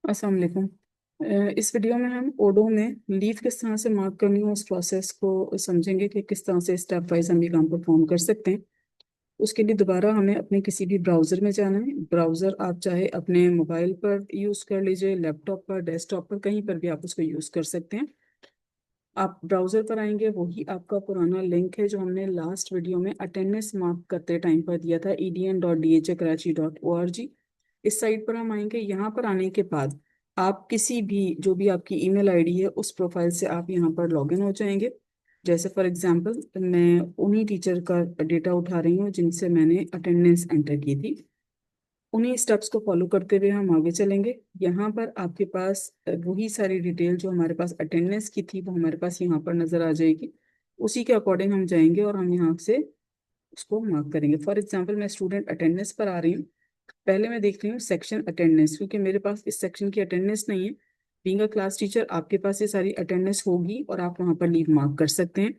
अस्सलाम वालेकुम। इस वीडियो में हम ओडो में लीव किस तरह से मार्क करनी है उस प्रोसेस को समझेंगे कि किस तरह से स्टेप वाइज हम ये काम परफॉर्म कर सकते हैं। उसके लिए दोबारा हमें अपने किसी भी ब्राउज़र में जाना है। ब्राउज़र आप चाहे अपने मोबाइल पर यूज़ कर लीजिए, लैपटॉप पर, डेस्कटॉप पर, कहीं पर भी आप उसको यूज़ कर सकते हैं। आप ब्राउज़र पर आएंगे, वही आपका पुराना लिंक है जो हमने लास्ट वीडियो में अटेंडेंस मार्क करते टाइम पर दिया था, edn.dhakarachi.org। इस साइट पर हम आएंगे। यहाँ पर आने के बाद आप किसी भी जो भी आपकी ईमेल आईडी है उस प्रोफाइल से आप यहाँ पर लॉगिन हो जाएंगे। जैसे फॉर एग्जांपल मैं उन्हीं टीचर का डेटा उठा रही हूँ जिनसे मैंने अटेंडेंस एंटर की थी। उन्हीं स्टेप्स को फॉलो करते हुए हम आगे चलेंगे। यहाँ पर आपके पास वही सारी डिटेल जो हमारे पास अटेंडेंस की थी वो हमारे पास यहाँ पर नज़र आ जाएगी। उसी के अकॉर्डिंग हम जाएंगे और हम यहाँ से उसको मार्क करेंगे। फॉर एग्जांपल मैं स्टूडेंट अटेंडेंस पर आ रही हूँ। पहले मैं देख रही हूँ सेक्शन अटेंडेंस, क्योंकि मेरे पास इस सेक्शन की अटेंडेंस नहीं है। बीइंग अ क्लास टीचर आपके पास ये सारी अटेंडेंस होगी और आप वहाँ पर लीव मार्क कर सकते हैं।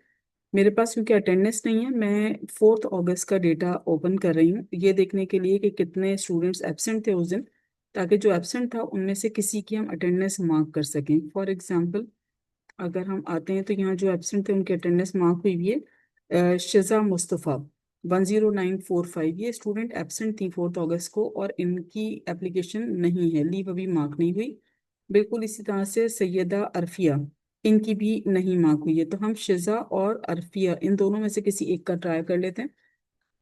मेरे पास क्योंकि अटेंडेंस नहीं है, मैं 4 अगस्त का डेटा ओपन कर रही हूँ ये देखने के लिए कि कितने स्टूडेंट्स एब्सेंट थे उस दिन, ताकि जो एब्सेंट था उनमें से किसी की हम अटेंडेंस मार्क कर सकें। फॉर एग्जांपल अगर हम आते हैं तो यहाँ जो एब्सेंट थे उनकी अटेंडेंस मार्क हुई हुई है। शिजा मुस्तफ़ा 10945, ये स्टूडेंट एब्सेंट थी 4 अगस्त को और इनकी एप्लीकेशन नहीं है, लीव अभी मार्क नहीं हुई। बिल्कुल इसी तरह से सैयदा अरफिया, इनकी भी नहीं मार्क हुई है। तो हम शिजा और अरफिया इन दोनों में से किसी एक का ट्राई कर लेते हैं।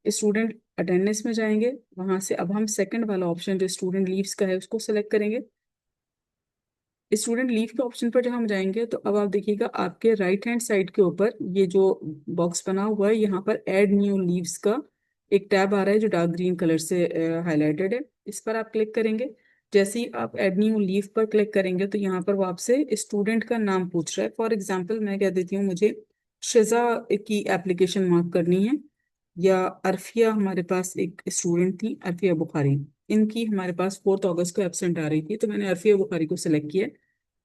स्टूडेंट अटेंडेंस में जाएंगे, वहां से अब हम सेकंड वाला ऑप्शन जो स्टूडेंट लीव्स का है उसको सेलेक्ट करेंगे। स्टूडेंट लीव के ऑप्शन पर जब हम जाएंगे तो अब आप देखिएगा आपके राइट हैंड साइड के ऊपर ये जो बॉक्स बना हुआ है, यहाँ पर ऐड न्यू लीव्स का एक टैब आ रहा है जो डार्क ग्रीन कलर से हाईलाइटेड है। इस पर आप क्लिक करेंगे। जैसे ही आप ऐड न्यू लीव पर क्लिक करेंगे तो यहाँ पर वो आपसे स्टूडेंट का नाम पूछ रहा है। फॉर एग्जाम्पल मैं कह देती हूँ मुझे शिजा की एप्लीकेशन मार्क करनी है, या अरफिया, हमारे पास एक स्टूडेंट थी अरफिया बुखारी, इनकी हमारे पास 4 अगस्त को एब्सेंट आ रही थी, तो मैंने अरफिया बुखारी को सिलेक्ट किया।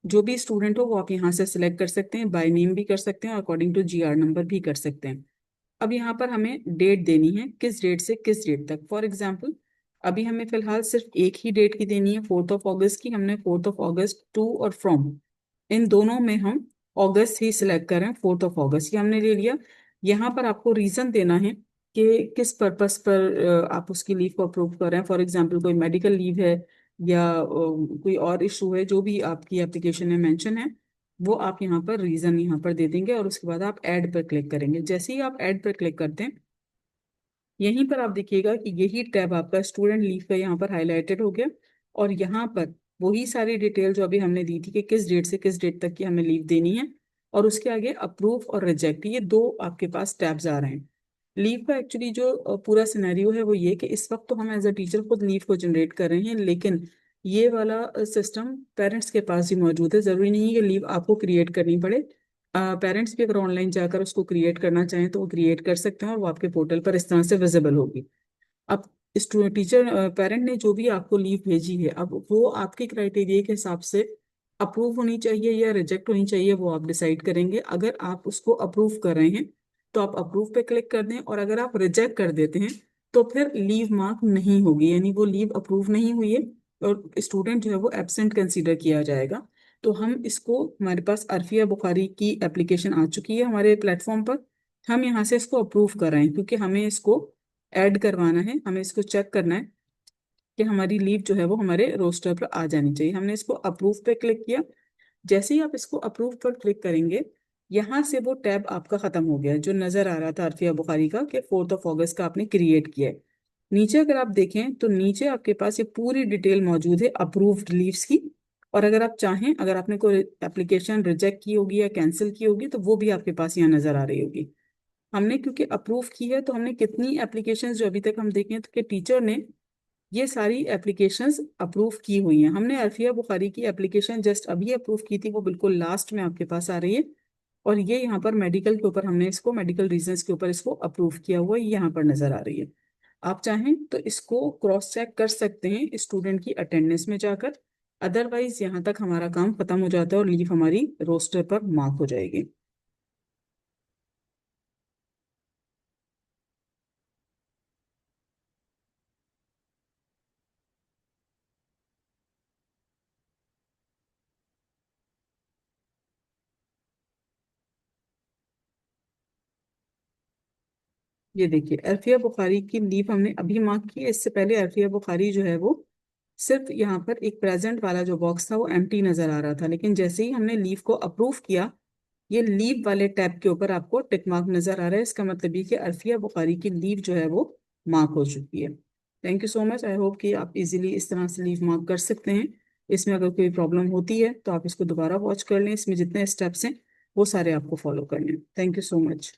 जो भी स्टूडेंट हो वो आप यहाँ से सिलेक्ट कर सकते हैं, बाय नेम भी कर सकते हैं और अकॉर्डिंग टू जीआर नंबर भी कर सकते हैं। अब यहाँ पर हमें डेट देनी है, किस डेट से किस डेट तक। फॉर एग्जाम्पल अभी हमें फिलहाल सिर्फ एक ही डेट की देनी है, 4 अगस्त की। हमने 4 अगस्त टू और फ्रॉम, इन दोनों में हम अगस्त ही सिलेक्ट करें। 4 अगस्त ये हमने ले लिया। यहाँ पर आपको रीजन देना है कि किस पर्पस पर आप उसकी लीव को अप्रूव कर रहे हैं। फॉर एग्जाम्पल कोई मेडिकल लीव है या कोई और इशू है, जो भी आपकी एप्लीकेशन में मेंशन है वो आप यहाँ पर रीजन यहाँ पर दे देंगे और उसके बाद आप ऐड पर क्लिक करेंगे। जैसे ही आप ऐड पर क्लिक करते हैं यहीं पर आप देखिएगा कि यही टैब आपका स्टूडेंट लीव का यहाँ पर हाईलाइटेड हो गया और यहाँ पर वही सारी डिटेल जो अभी हमने दी थी कि किस डेट से किस डेट तक की हमें लीव देनी है, और उसके आगे अप्रूव और रिजेक्ट, ये दो आपके पास टैब्स आ रहे हैं। लीव का एक्चुअली जो पूरा सिनेरियो है वो ये कि इस वक्त तो हम एज अ टीचर खुद लीव को जनरेट कर रहे हैं, लेकिन ये वाला सिस्टम पेरेंट्स के पास ही मौजूद है। जरूरी नहीं है कि लीव आपको क्रिएट करनी पड़े। पेरेंट्स भी अगर ऑनलाइन जाकर उसको क्रिएट करना चाहें तो वो क्रिएट कर सकते हैं और वो आपके पोर्टल पर इस तरह से विजिबल होगी। अब स्टूडेंट टीचर पेरेंट ने जो भी आपको लीव भेजी है, अब वो आपके क्राइटेरिया के हिसाब से अप्रूव होनी चाहिए या रिजेक्ट होनी चाहिए, वो आप डिसाइड करेंगे। अगर आप उसको अप्रूव कर रहे हैं तो आप अप्रूव पे क्लिक कर दें, और अगर आप रिजेक्ट कर देते हैं तो फिर लीव मार्क नहीं होगी, यानी वो लीव अप्रूव नहीं हुई है और स्टूडेंट जो है वो एब्सेंट कंसीडर किया जाएगा। तो हम इसको, हमारे पास अरफिया बुखारी की एप्लीकेशन आ चुकी है हमारे प्लेटफॉर्म पर, हम यहाँ से इसको अप्रूव कर रहे हैं क्योंकि हमें इसको ऐड करवाना है, हमें इसको चेक करना है कि हमारी लीव जो है वो हमारे रोस्टर पर आ जानी चाहिए। हमने इसको अप्रूव पे क्लिक किया। जैसे ही आप इसको अप्रूव पर क्लिक करेंगे यहाँ से वो टैब आपका खत्म हो गया है जो नजर आ रहा था अरफिया बुखारी का कि 4 अगस्त का आपने क्रिएट किया है। नीचे अगर आप देखें तो नीचे आपके पास ये पूरी डिटेल मौजूद है अप्रूव्ड लीव्स की। और अगर आप चाहें, अगर आपने कोई एप्लीकेशन रिजेक्ट की होगी या कैंसिल की होगी तो वो भी आपके पास यहाँ नजर आ रही होगी। हमने क्योंकि अप्रूव की है तो हमने कितनी एप्लीकेशंस जो अभी तक हम देखें तो कि टीचर ने ये सारी एप्लीकेशंस अप्रूव की हुई हैं। हमने अरफिया बुखारी की एप्लीकेशन जस्ट अभी अप्रूव की थी, वो बिल्कुल लास्ट में आपके पास आ रही है। और ये यहाँ पर मेडिकल के ऊपर हमने इसको, मेडिकल रीजंस के ऊपर इसको अप्रूव किया हुआ है, ये यहाँ पर नजर आ रही है। आप चाहें तो इसको क्रॉस चेक कर सकते हैं स्टूडेंट की अटेंडेंस में जाकर। अदरवाइज यहाँ तक हमारा काम खत्म हो जाता है और लीव हमारी रोस्टर पर मार्क हो जाएगी। ये देखिए अल्फिया बुखारी की लीफ हमने अभी मार्क की है। इससे पहले अल्फिया बुखारी जो है वो सिर्फ यहाँ पर एक प्रेजेंट वाला जो बॉक्स था वो एम्प्टी नजर आ रहा था, लेकिन जैसे ही हमने लीफ को अप्रूव किया, ये लीफ वाले टैब के ऊपर आपको टिक मार्क नजर आ रहा है। इसका मतलब ये कि अल्फिया बुखारी की लीफ जो है वो मार्क हो चुकी है। Thank you so much. I hope कि आप इजीली इस तरह से लीफ मार्क कर सकते हैं। इसमें अगर कोई प्रॉब्लम होती है तो आप इसको दोबारा वॉच कर लें। इसमें जितने स्टेप्स हैं वो सारे आपको फॉलो करने हैं। Thank you so much.